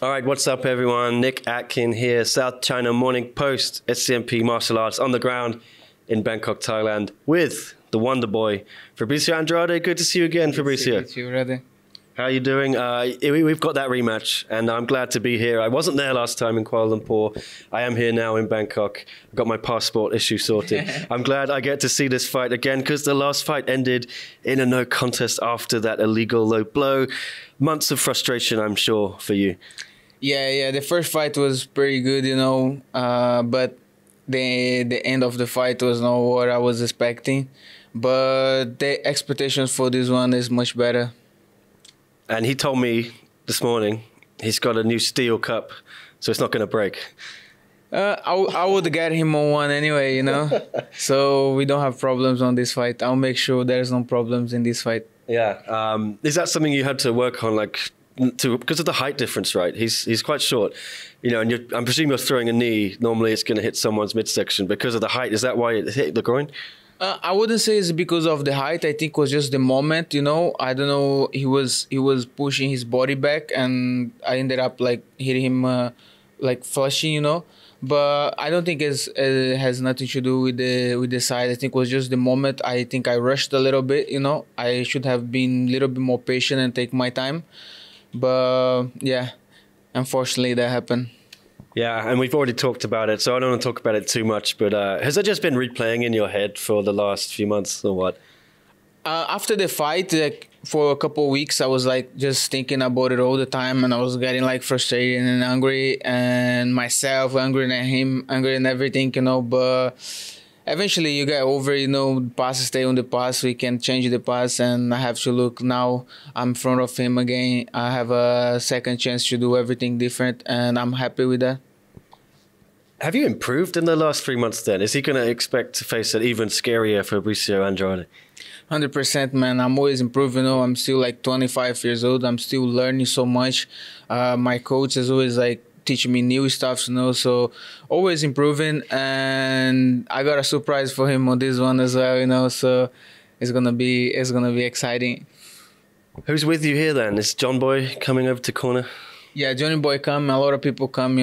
All right, what's up, everyone? Nick Atkin here, South China Morning Post, SCMP Martial Arts on the ground in Bangkok, Thailand, with the Wonder Boy, Fabricio Andrade. Good to see you again, Fabricio. Good to see you, brother. How are you doing? We've got that rematch, and I'm glad to be here. I wasn't there last time in Kuala Lumpur. I am here now in Bangkok. I've got my passport issue sorted. I'm glad I get to see this fight again because the last fight ended in a no contest after that illegal low blow. Months of frustration, I'm sure, for you. Yeah. The first fight was pretty good, but the end of the fight was not what I was expecting. But the expectations for this one is much better. And he told me this morning he's got a new steel cup, so it's not going to break. I would get him on one anyway, So we don't have problems on this fight. I'll make sure there's no problems in this fight. Yeah. Is that something you had to work on, because of the height difference, right? He's quite short, and I'm presuming you're throwing a knee. Normally it's going to hit someone's midsection. Because of the height, is that why it hit the groin? I wouldn't say it's because of the height. I think it was just the moment, I don't know. He was pushing his body back, and I ended up hitting him, flushing, But I don't think it has nothing to do with the side. I think it was just the moment. I think I rushed a little bit, I should have been a little bit more patient and take my time. But yeah, unfortunately that happened. Yeah, and we've already talked about it, so I don't want to talk about it too much. But has it just been replaying in your head for the last few months or what? After the fight, for a couple of weeks, I was just thinking about it all the time, and I was getting frustrated and angry, and myself angry and him angry and everything, But eventually, you get over, the past stay on the past. We can change the past, and I have to look now. I'm in front of him again. I have a second chance to do everything different, and I'm happy with that. Have you improved in the last 3 months then? Is he going to expect to face an even scarier Fabricio Andrade? 100%, man. I'm always improving. I'm still 25 years old. I'm still learning so much. My coach is always teaching me new stuff, so always improving. And I got a surprise for him on this one as well, so it's gonna be exciting. Who's with you here then? Is John Boy coming over to corner? Yeah, Johnny Boy come. A lot of people come,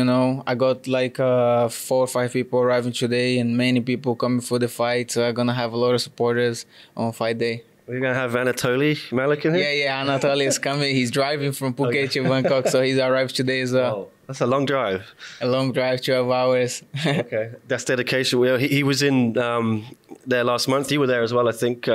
I got 4 or 5 people arriving today, and many people coming for the fight. So I'm gonna have a lot of supporters on fight day. We're going to have Anatoly Malik in here? Yeah, Anatoly is coming. He's driving from Phuket to Bangkok, so he's arrived today as well. Oh, that's a long drive. A long drive, 12 hours. Okay, that's dedication. Well, he was in there last month. You were there as well, I think.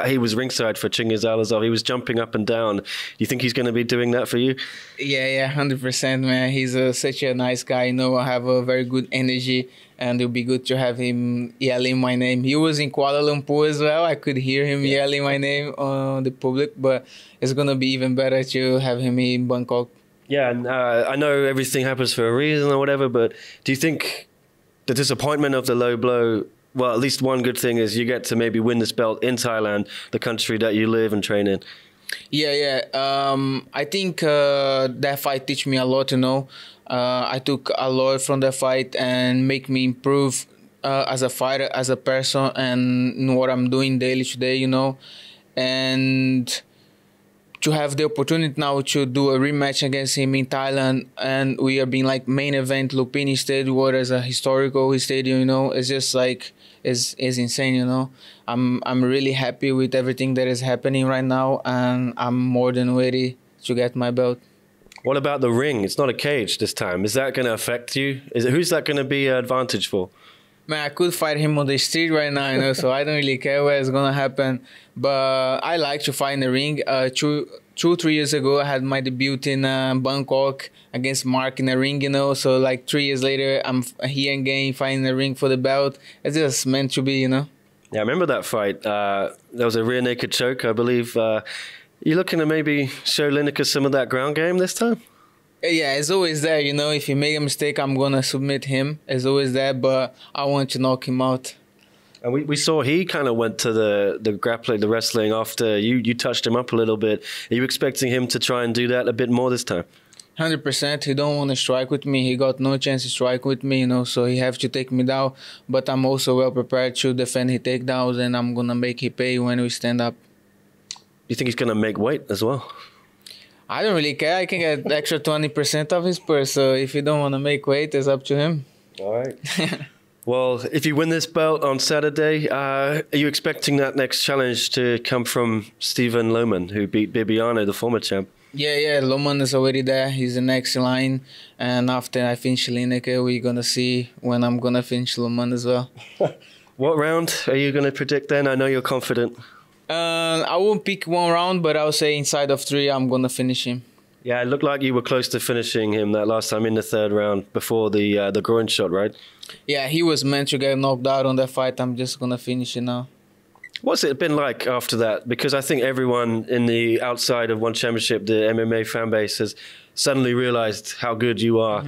He was ringside for Chingiz Alazov. He was jumping up and down. Do you think he's going to be doing that for you? Yeah, 100%, man. He's such a nice guy. I have a very good energy, and it'll be good to have him yelling my name. He was in Kuala Lumpur as well. I could hear him yelling my name on the public, but it's going to be even better to have him in Bangkok. Yeah, and I know everything happens for a reason or whatever, but do you think the disappointment of the low blow, well, at least one good thing is you get to maybe win this belt in Thailand, the country that you live and train in? Yeah. I think that fight teach me a lot, I took a lot from that fight and make me improve as a fighter, as a person, and in what I'm doing daily today, And to have the opportunity now to do a rematch against him in Thailand, and we are being main event Lumpini Stadium, what is a historical stadium, It's just is insane, I'm really happy with everything that is happening right now, and I'm more than ready to get my belt. What about the ring? It's not a cage this time. Is that going to affect you? Who's that going to be an advantage for? Man, I could fight him on the street right now, so I don't really care where it's going to happen. But I like to fight in the ring. 3 years ago, I had my debut in Bangkok against Mark in the ring, So 3 years later, I'm here again fighting the ring for the belt. It's just meant to be, Yeah, I remember that fight. There was a rear naked choke, I believe. You looking to maybe show Lineker some of that ground game this time? Yeah, it's always there, If you make a mistake, I'm going to submit him. It's always there, but I want to knock him out. And we saw he kind of went to the grappling, the wrestling after you touched him up a little bit. Are you expecting him to try and do that a bit more this time? 100%. He don't want to strike with me. He got no chance to strike with me, so he have to take me down. But I'm also well prepared to defend his takedowns, and I'm going to make him pay when we stand up. You think he's going to make weight as well? I don't really care. I can get extra 20% of his purse. So if you don't want to make weight, it's up to him. All right. Well, if you win this belt on Saturday, are you expecting that next challenge to come from Stephen Lohman, who beat Bibiano, the former champ? Yeah, Loman is already there. He's the next line. And after I finish Lineker, we're going to see when I'm going to finish Loman as well. What round are you going to predict then? I know you're confident. I won't pick one round, but I'll say inside of 3, I'm going to finish him. Yeah, it looked like you were close to finishing him that last time in the 3rd round before the groin shot, right? Yeah, he was meant to get knocked out on that fight. I'm just going to finish it now. What's it been like after that? Because I think everyone in the outside of One Championship, the MMA fan base, has suddenly realized how good you are.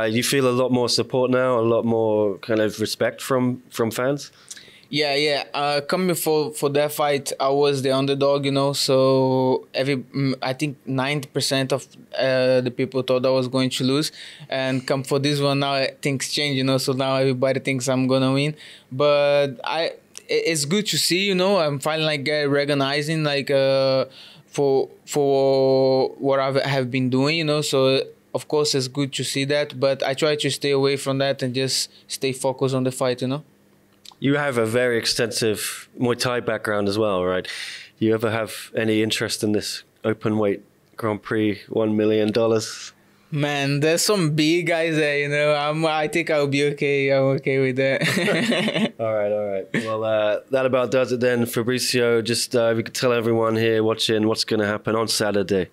You feel a lot more support now, a lot more kind of respect from fans? Yeah. Coming for that fight, I was the underdog, so I think 90% of the people thought I was going to lose. And come for this one, now things change, so now everybody thinks I'm going to win. But it's good to see, I'm finally get recognizing for what I have been doing, so of course it's good to see that, but I try to stay away from that and just stay focused on the fight, You have a very extensive Muay Thai background as well, right? You ever have any interest in this open weight Grand Prix $1 million? Man, there's some big guys there, I think I'll be okay. I'm okay with that. All right. Well, that about does it then. Fabricio, just if you could tell everyone here watching what's going to happen on Saturday.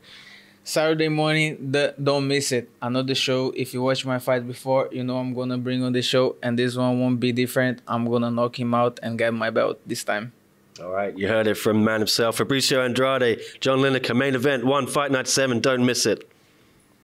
Saturday morning, don't miss it. Another show. If you watch my fight before, I'm going to bring on the show. And this one won't be different. I'm going to knock him out and get my belt this time. All right. You heard it from the man himself. Fabricio Andrade, John Lineker, main event, 1 Fight Night 7. Don't miss it.